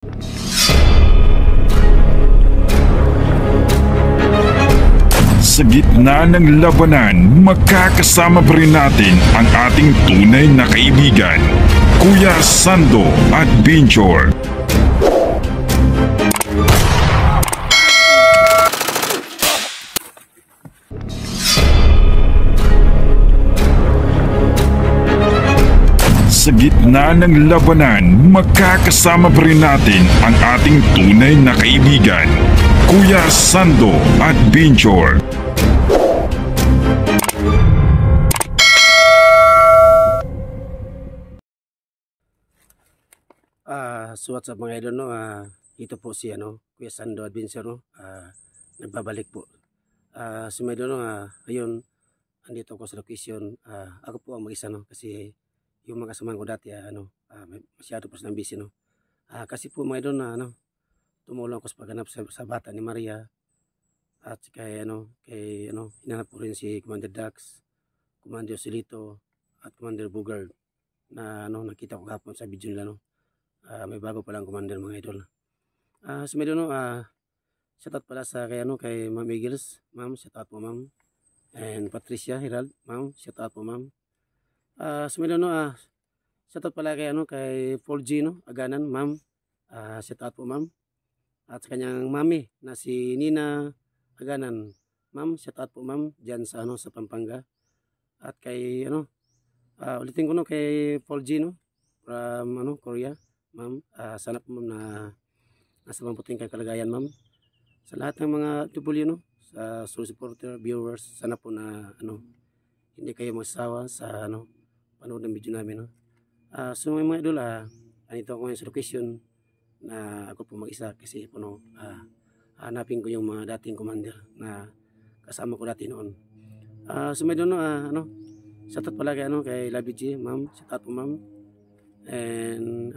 Sa gitna ng labanan, magkakasama pa rin natin ang ating tunay na kaibigan, Kuya Sando Adventure. Sa gitna ng labanan, magkakasama pa rin natin ang ating tunay na kaibigan, Kuya Sando Adventure. So what's up mga idol, no? Ito po si Kuya Sando Adventure, no? Nagbabalik po. So mga idol, no? Ayun, andito ako sa location. Ako po ang mag-isa, no? Kasi yung mga kasamahan ko dati, masyado po silang busy, no? Kasi po mga idol na tumulong ako sa pagganap sa bata ni Maria. At kay hinanap po rin si Commander Dax, Commander Silito, at Commander Bugard na nakita ko kahapon sa video nila, no? May bago palang commander mga idol. So medyo shout out pala sa kay Ma'am Eagles, ma'am, shout out po ma'am. And Patricia Herald, ma'am, shout out po ma'am. So medyo shout out pala kay Paul G, Aganan, ma'am. Shout out po ma'am. At sa kanyang mami na si Nina Aganan, ma'am, shout out po ma'am diyan sa sa Pampanga. At kay ulitin ko kay Paul G, from Korea. Ma'am, sana po ma'am na nasa mabuting kalagayan ma'am. Sa lahat ng mga tubulo sa supporter, viewers, sana po na hindi kayo magsawa sa panood ng video namin, so mga idol, andito ako ngayon sa location na ako po mag-isa kasi po hanapin ko yung mga dating commander na kasama ko dati noon. So mga idol, shout out pala kay Labi G, ma'am, shout out po ma'am. And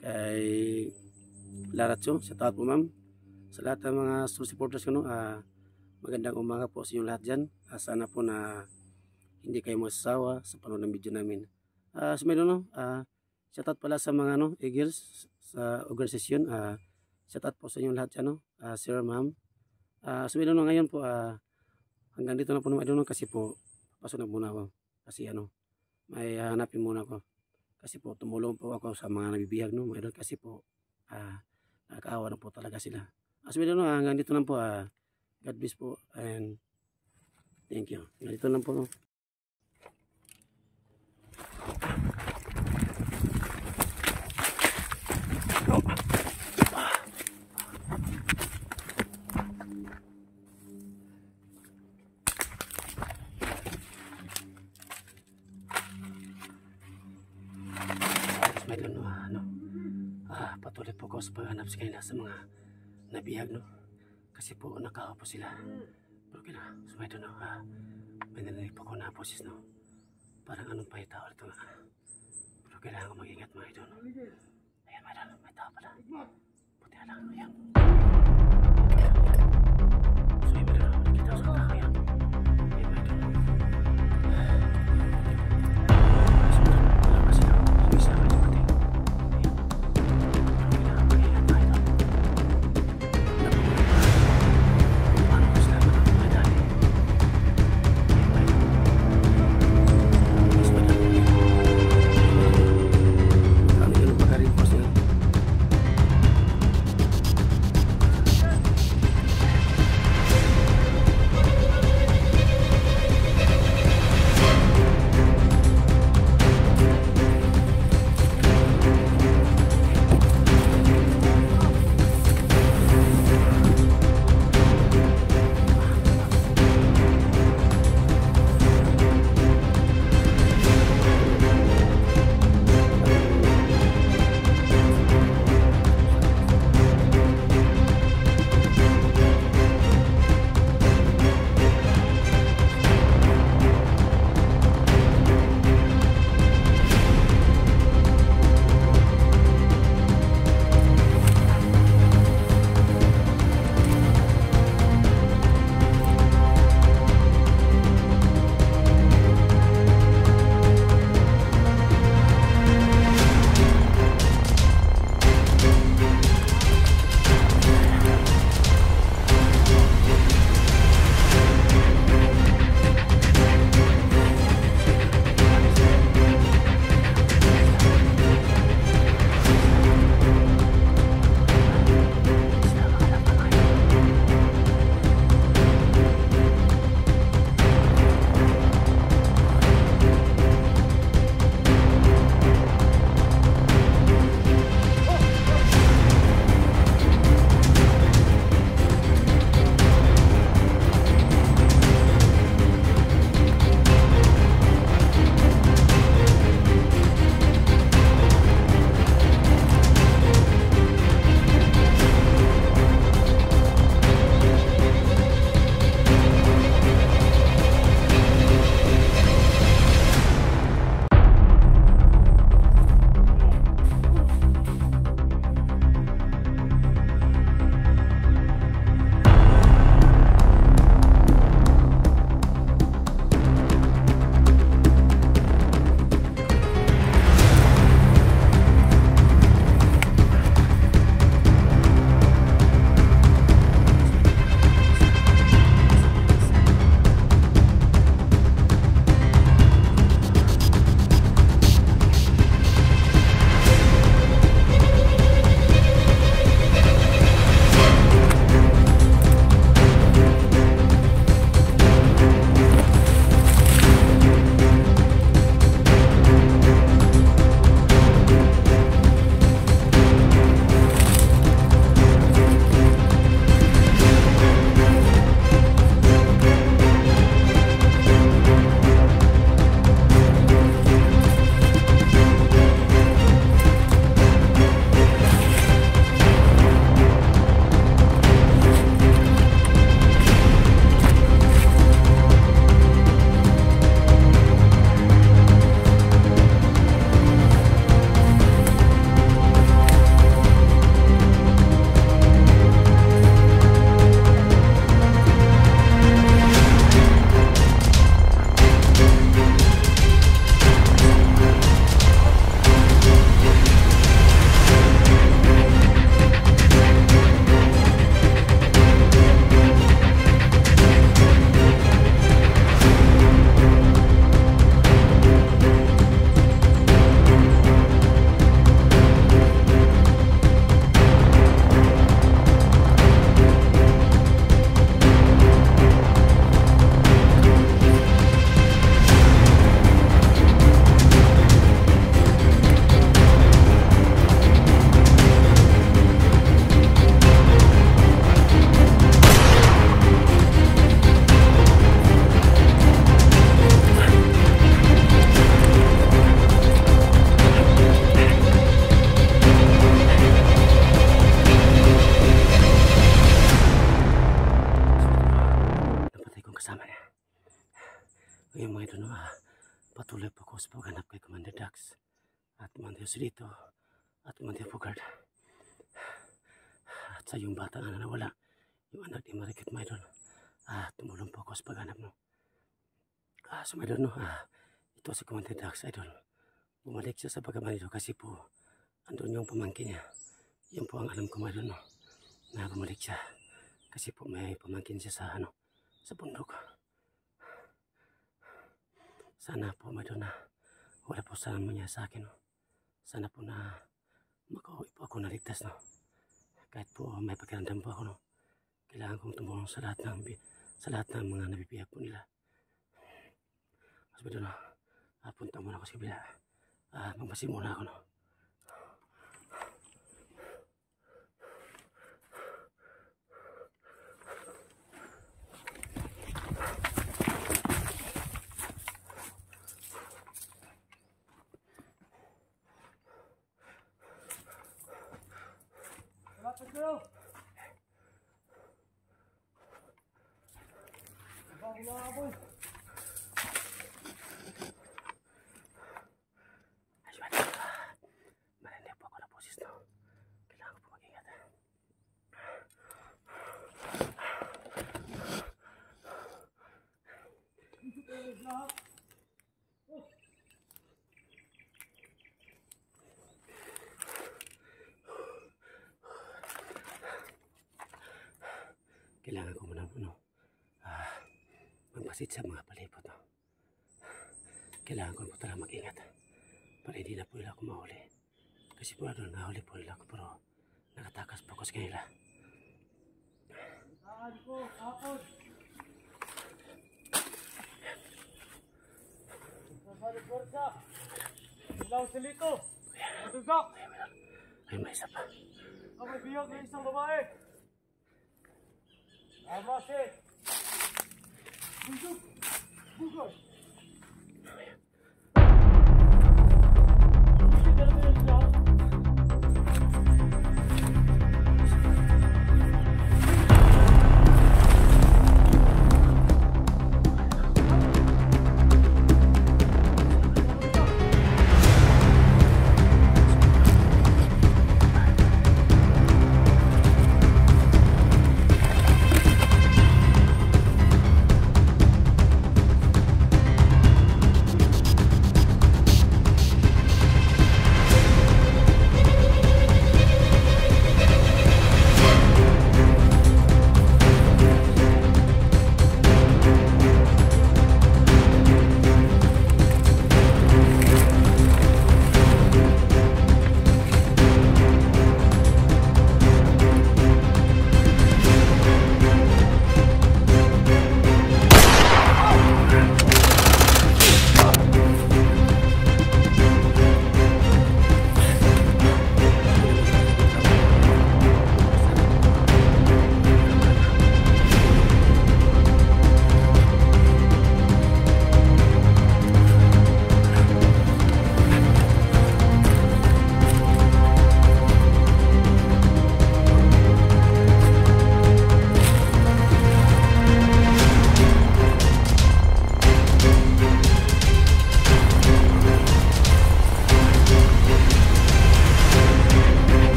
kay Laratso, shout out po ma'am. Sa lahat ng mga supporters ko, magandang umaga po sa inyong lahat dyan. Sana po na hindi kayo masasawa sa panood ng video namin. So meron shout out pala sa mga Eagles sa organisasyon. Shout out po sa inyong lahat dyan, sir, ma'am. So meron ngayon po, hanggang dito na po naman kasi po pasok na muna ako. Kasi may hanapin muna ako. Kasi po tumulong po ako sa mga nabibihag, mga idol, kasi po nakakaawa na po talaga sila. As well, hanggang dito lang po. God bless po and thank you. Hanggang dito lang po. Patuloy po ako sa paghanap sa kanila sa mga nabihag, kasi po nakaawa po sila. Pero so may may narinig po ako na boses, parang anong pa yung tao ito nga. Pero kailangan ko mag-ingat mga idol. Ayan mga idol, may tao pala. Buti na lang, ayan. So yung mga idol, nakikita ko sa tao yan. Ayan mga idol. ako sa paghanap kay Commander Dax at Commander Solito at Commander Bugard. At sa yung bata na nawala, yung anak ni Marikit Maydol, tumulong po ako sa paghanap, no. So Maydol, no, ito si Commander Dax, Idol. Bumalik siya sa Pagkamanito kasi po andun yung pamangkin niya. Yan po ang alam ko, Maydol, no, na bumalik siya kasi po may pamangkin siya sa sa bundok. Sana po, Maydol, na wala po sama niya sa akin, no. Sana po na makauwi po ako naligtas, no. Kahit po may pakiramdam po ako, no, kailangan kong tumulong sa lahat ng mga nabibiyag po nila. Mas Maydol, no, punta muna ako sa kabila. Magpasin muna ako, no. Marami po ako na boses, no. Kailangan po mag-ingat. Kailangan ko muna magmasid sa mga palibot, no. Kailangan ko po talaga mag-ingat para hindi na po nila ako mahuli. Kasi po nahuli po nila ako pero nakatakas po ako sa kanila. Saan po, hapon! Sasali porsa! Ilaw silito! Matugak! Ay, may isa pa. May biyag na isang babae! Amase! Bugod! Bugod!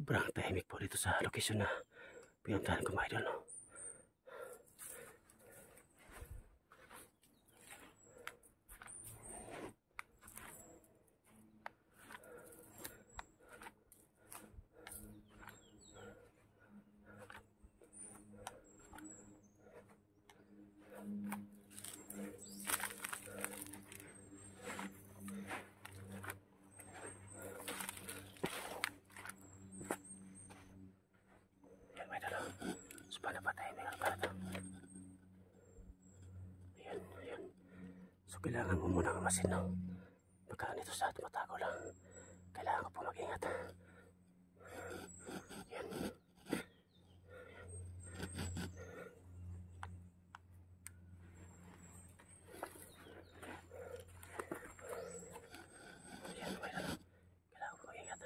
Sobrang tahimik po dito sa location na pinuntahan ko, mga idol, no? So kailangan mo muna kamasin, no? Pagka nito sa tumatago lang, kailangan ko po mag-ingat. Yan. Yan, kailangan ko mag-ingat.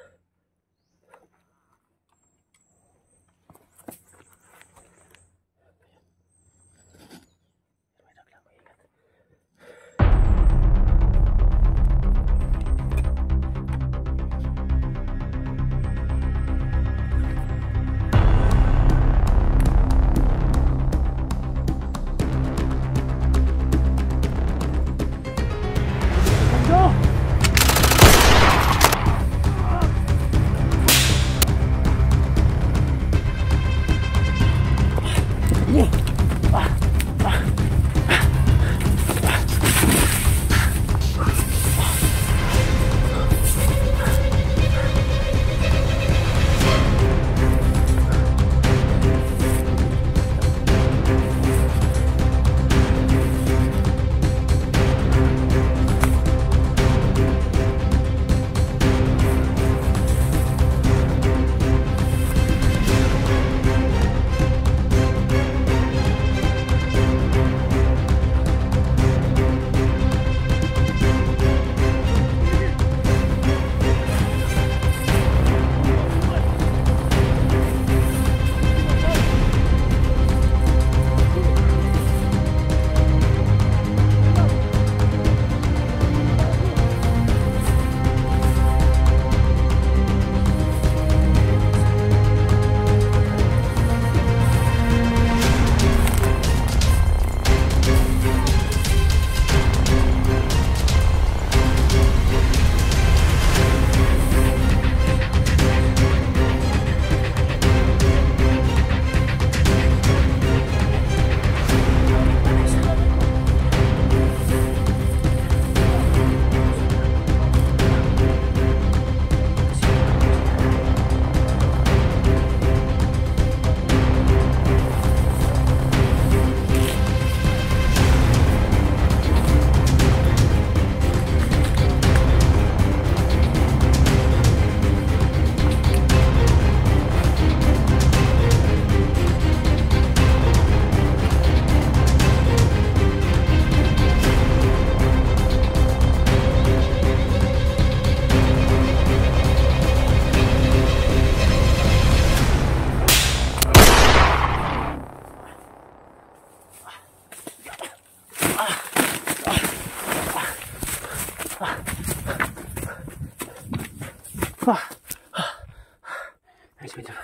Ay, medyo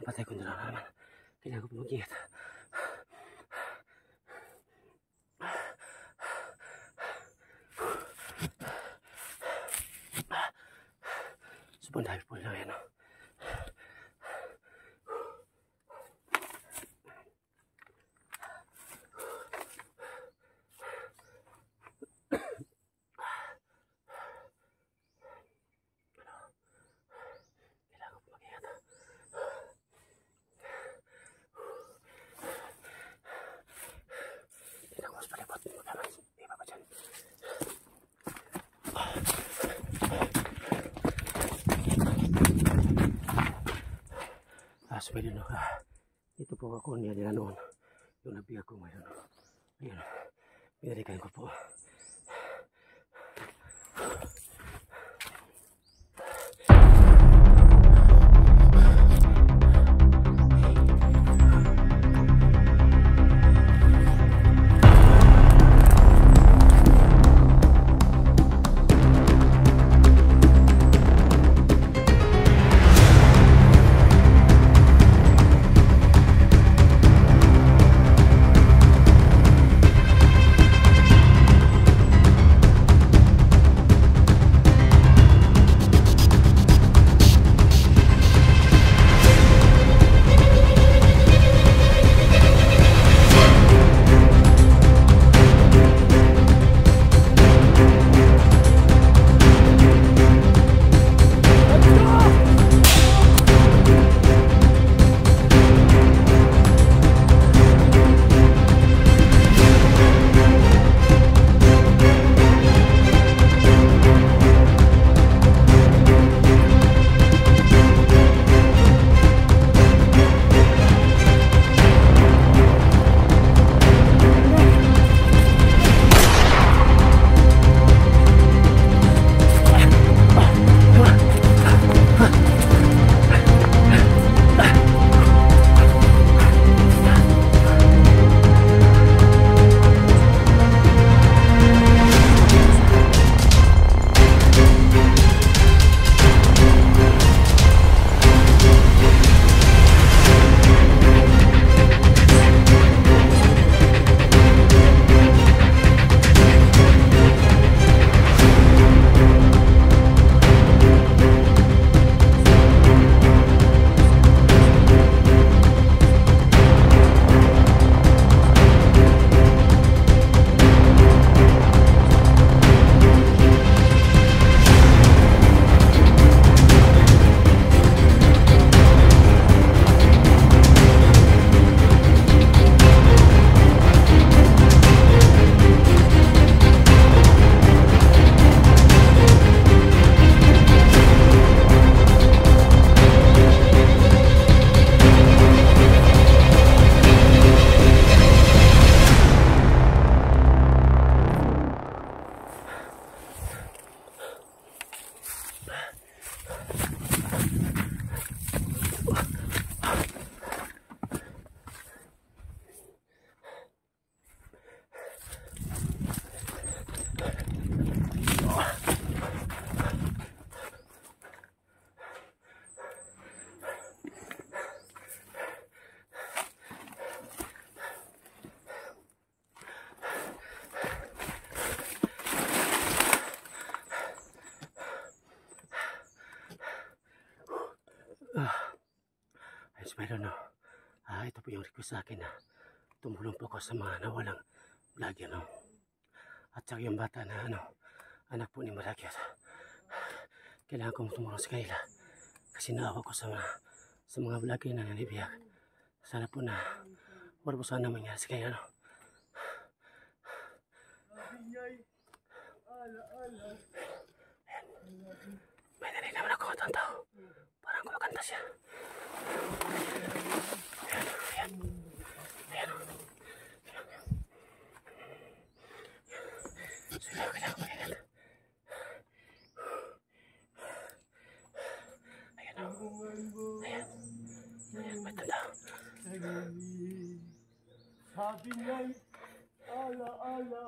napatay ko na lang naman. Kailangan ko mag-ingat. Sobrang dami po lang yan, no? So ayun, dito po ako niya nila noon yung nabiyak ko ngayon. Ayun, pinalikan ko po. mga idol, no? Ito po yung request sa akin na tumulong po ako sa mga nawalang vlogger, no? At saka yung bata na anak po ni Malagya. Kailangan kong tumulong sa kanila kasi naawa ko sa mga vlogger na nanibiyag. Sana po na wala po sana mangyari sa kanila, no? May narinig naman ako at tao. Parang kumakanta siya. Ayan. Sila kailangan ko yan. Ayan. May tanda. Sabi niya'y ala-ala.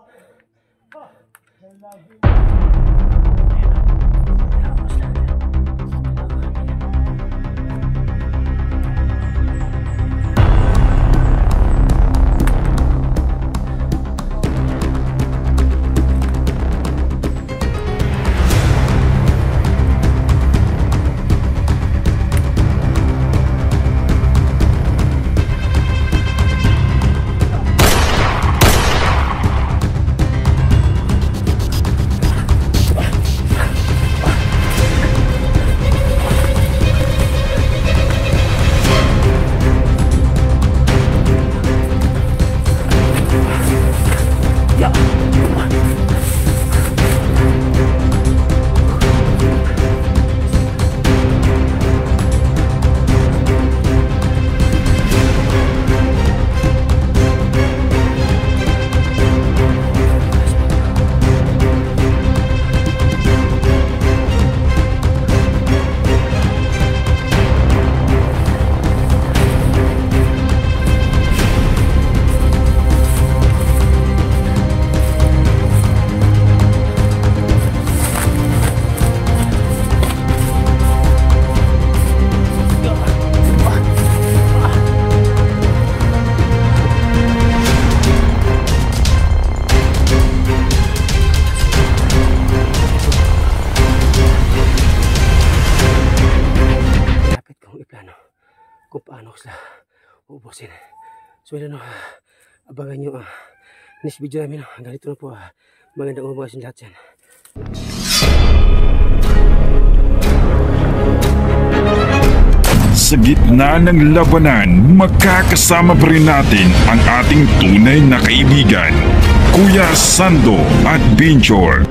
Kung paano ko sila ubusin. So yun, abangan nyo next video namin. Hanggang dito na po. Magandang umaga sa lahat yan. Sa gitna ng labanan, magkakasama pa rin natin ang ating tunay na kaibigan, Kuya Sando at Binchor.